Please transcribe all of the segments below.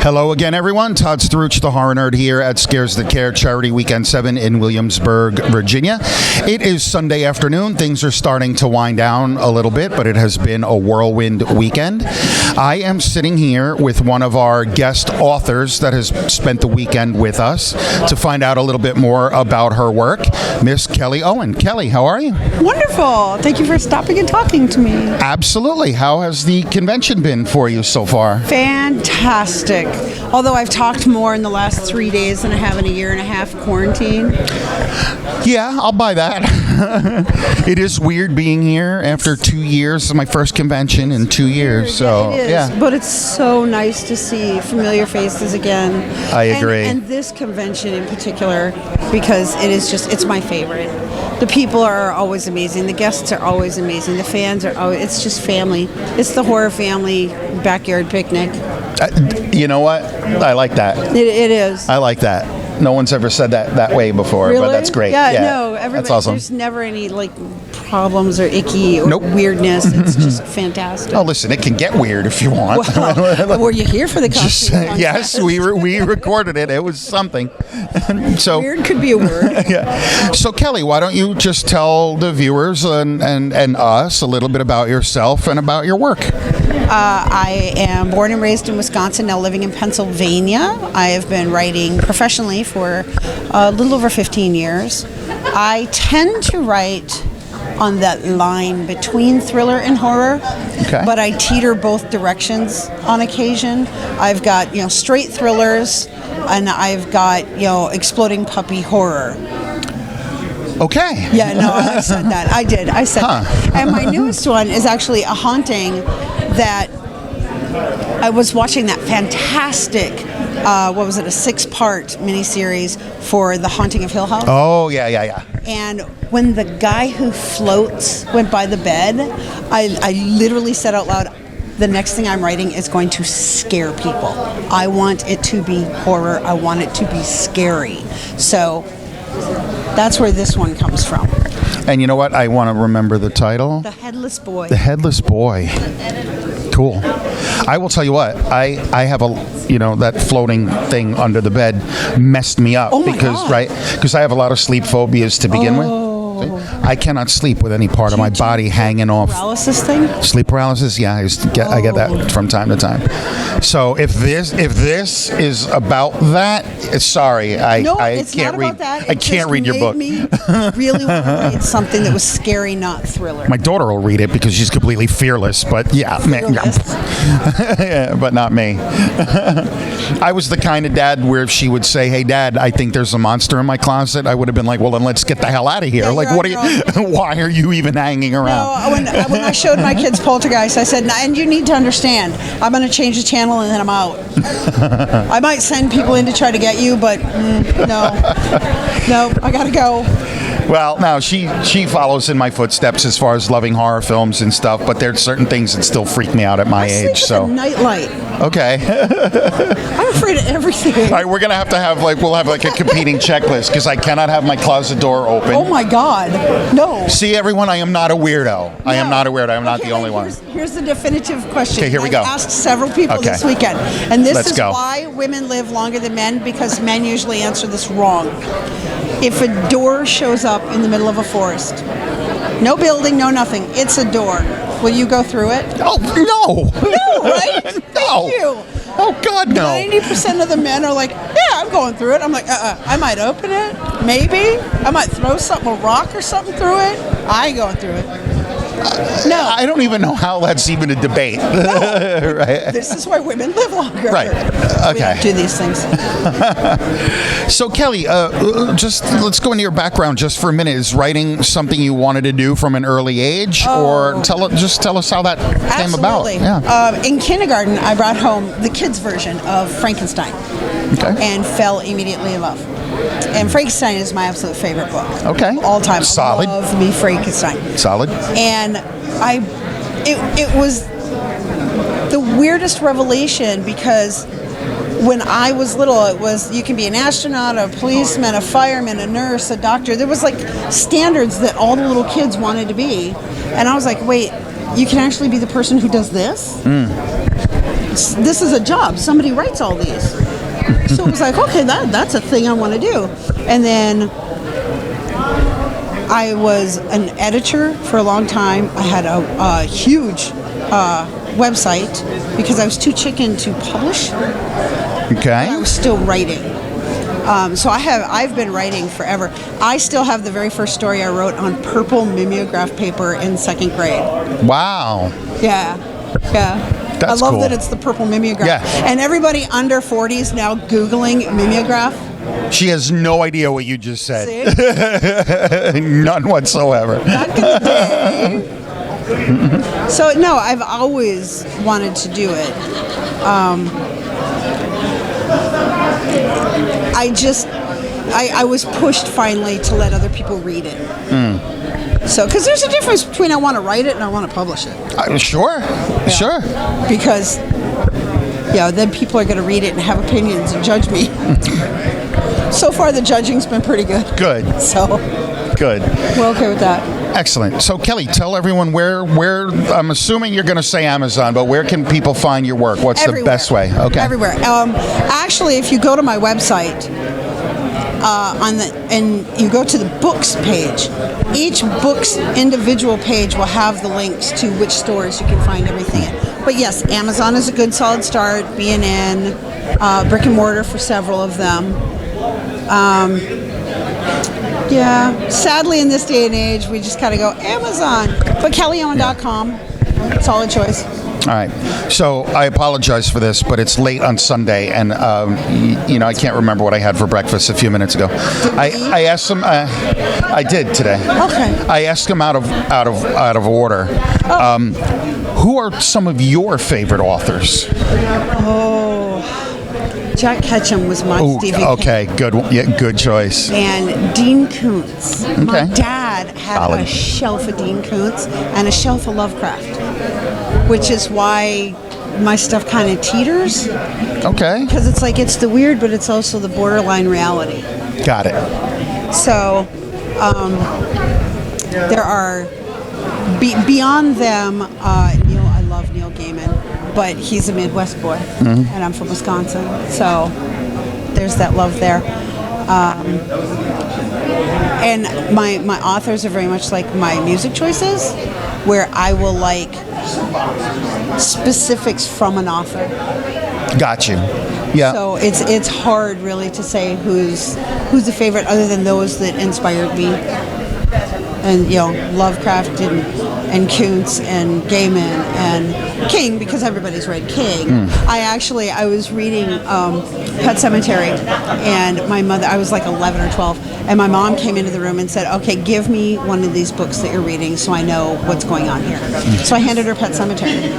Hello again, everyone. Todd Struch, the horror nerd, here at Scares That Care Charity Weekend 7 in Williamsburg, Virginia. It is Sunday afternoon. Things are starting to wind down a little bit, but it has been a whirlwind weekend. I am sitting here with one of our guest authors that has spent the weekend with us to find out a little bit more about her work, Miss Kelli Owen. Kelli, how are you? Wonderful. Thank you for stopping and talking to me. Absolutely. How has the convention been for you so far? Fantastic. Although I've talked more in the last 3 days than I have in a year and a half quarantine. Yeah, I'll buy that. It is weird being here after 2 years. It's my first convention in 2 years. So it is, yeah. But it's so nice to see familiar faces again. I agree. And this convention in particular, because it's my favorite. The people are always amazing. The guests are always amazing. The fans are always, it's just family. It's the horror family backyard picnic. You know what? I like that. It is. I like that. No one's ever said that way before, Really? but that's great. Yeah, no, everybody, that's awesome. There's never any problems or icky or Nope. weirdness. It's just fantastic. Oh, listen, it can get weird if you want. Well, were you here for the costume? Yes, we recorded it. It was something. So weird could be a word. Yeah. So Kelli, why don't you just tell the viewers and us a little bit about yourself and about your work? I am born and raised in Wisconsin, now living in Pennsylvania. I have been writing professionally for a little over 15 years. I tend to write on that line between thriller and horror, but I teeter both directions on occasion. I've got, straight thrillers, and I've got, exploding puppy horror. Okay. Yeah, no, I said that. I said that. And my newest one is actually a haunting that I was watching that fantastic, a 6-part miniseries for The Haunting of Hill House. Oh, yeah. And when the guy who floats went by the bed, I literally said out loud, the next thing I'm writing is going to scare people. I want it to be horror. I want it to be scary. So that's where this one comes from. And you know what? I want to remember the title. The Headless Boy. The Headless Boy. Cool. I will tell you what, I have that floating thing under the bed messed me up because I have a lot of sleep phobias to begin with. I cannot sleep with any part of my body hanging off. Paralysis thing? Sleep paralysis, yeah, I get that from time to time. So if this is about that, sorry, I can't read. I can't read your book. Me really want to read something that was scary, not thriller. My daughter will read it because she's completely fearless, but but not me. I was the kind of dad where if she would say, "Hey, Dad, I think there's a monster in my closet," I would have been like, "Well, then let's get the hell out of here." Why are you even hanging around? No, when I showed my kids Poltergeist, I said, and you need to understand, I'm going to change the channel and then I'm out. I might send people in to try to get you, but no, I got to go. Well, now she follows in my footsteps as far as loving horror films and stuff, but there's certain things that still freak me out at my age. So nightlight. Okay. I'm afraid of everything. All right, we're gonna have to have a competing checklist because I cannot have my closet door open. Oh my God, no. See, everyone, I am not a weirdo. No. I am not a weirdo. I'm not the only one. Here's the definitive question. Okay, here we go. I've asked several people this weekend, and this is why women live longer than men, because men usually answer this wrong. If a door shows up in the middle of a forest, no building, no nothing, it's a door, will you go through it? Oh, no. No, right? No. Thank you. Oh, God, no. 90% of the men are like, yeah, I'm going through it. I'm like, I might open it, maybe. I might throw a rock or something through it. I ain't going through it. No. I don't even know how that's even a debate. No. Right. This is why women live longer. Right. Okay. We don't do these things. So, Kelli, let's go into your background just for a minute. Is writing something you wanted to do from an early age? Or tell us how that came about. Yeah. In kindergarten, I brought home the kids' version of Frankenstein and fell immediately in love. And Frankenstein is my absolute favorite book. Okay. All time. Solid. I love me Frankenstein. Solid. And it was the weirdest revelation because when I was little, it was you can be an astronaut, a policeman, a fireman, a nurse, a doctor. There was standards that all the little kids wanted to be. And I was like, wait, you can actually be the person who does this? this is a job. Somebody writes all these. So it was like, okay, that's a thing I want to do. And then I was an editor for a long time. I had a huge website because I was too chicken to publish. Okay. I was still writing. So I've been writing forever. I still have the very first story I wrote on purple mimeograph paper in second grade. Wow. Yeah. That's I love cool. that it's the purple mimeograph. Yeah. And everybody under 40 is now Googling mimeograph. She has no idea what you just said. See? None whatsoever. Back in the day. So, no, I've always wanted to do it. I was pushed finally to let other people read it. So, because there's a difference between I want to write it and I want to publish it. Sure. Because, then people are going to read it and have opinions and judge me. So far, the judging's been pretty good. Good. So, Good. we're okay with that. Excellent. So, Kelly, tell everyone where I'm assuming you're going to say Amazon, but where can people find your work? What's Everywhere. the best way? Okay. Everywhere. Actually, if you go to my website, and you go to the books page, each book's individual page will have the links to which stores you can find everything in. But yes, Amazon is a good solid start. B&N, brick and mortar for several of them. Sadly in this day and age, we just kind of go Amazon. But KelliOwen.com, solid choice. All right. So I apologize for this, but it's late on Sunday, and I can't remember what I had for breakfast a few minutes ago. I asked him. I did today. Okay. I asked him out of order. Who are some of your favorite authors? Jack Ketchum was my Stephen King. Okay, good. Yeah, good choice. And Dean Koontz. My Okay. dad had a shelf of Dean Koontz and a shelf of Lovecraft, which is why my stuff kind of teeters. Okay. Because it's like it's the weird, but it's also the borderline reality. Got it. So there are beyond them. I love Neil Gaiman, but he's a Midwest boy, and I'm from Wisconsin, so there's that love there. And my authors are very much like my music choices, where I will like specifics from an author. Got you. Yeah. So it's hard really to say who's a favorite other than those that inspired me. And Lovecraft and Koontz and Gaiman and King, because everybody's read King. I was reading Pet Sematary, and my mother, I was like 11 or 12, and my mom came into the room and said, okay, give me one of these books that you're reading so I know what's going on here. So I handed her Pet Sematary.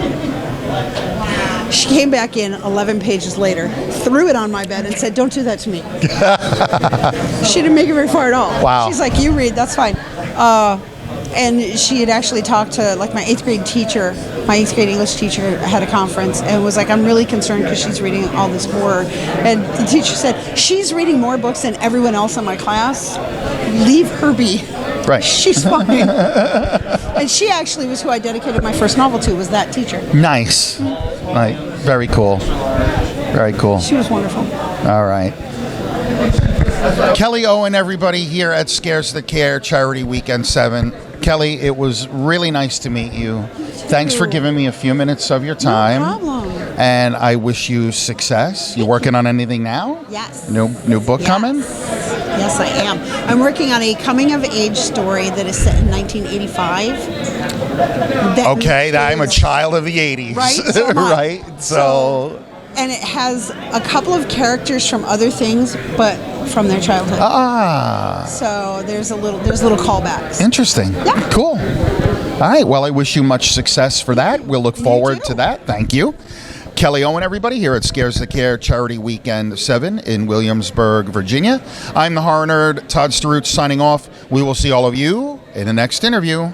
She came back in 11 pages later, threw it on my bed, and said, don't do that to me. She didn't make it very far at all. Wow. She's like, you read, that's fine. And she had actually talked to like my 8th grade teacher. My 8th grade English teacher had a conference and was like, I'm really concerned because she's reading all this horror. And the teacher said, she's reading more books than everyone else in my class. Leave her be. Right. She's fine. And she actually was who I dedicated my first novel to, was that teacher. Nice. Right. Very cool. Very cool. She was wonderful. All right. Kelli Owen, everybody, here at Scares That Care Charity Weekend 7. Kelli, it was really nice to meet you. Thanks for giving me a few minutes of your time. No problem. And I wish you success. You working on anything now? Yes. New book coming? Yes, I am. I'm working on a coming-of-age story that is set in 1985. Okay, I'm a child of the 80s. Right? So am I. Right? So... And it has a couple of characters from other things, but from their childhood. So there's little callbacks. Interesting. Yeah. Cool. All right. Well, I wish you much success for that. We'll look forward to that. Thank you. Kelli Owen, everybody, here at Scares That Care Charity Weekend 7 in Williamsburg, Virginia. I'm the horror nerd, Todd Starooch, signing off. We will see all of you in the next interview.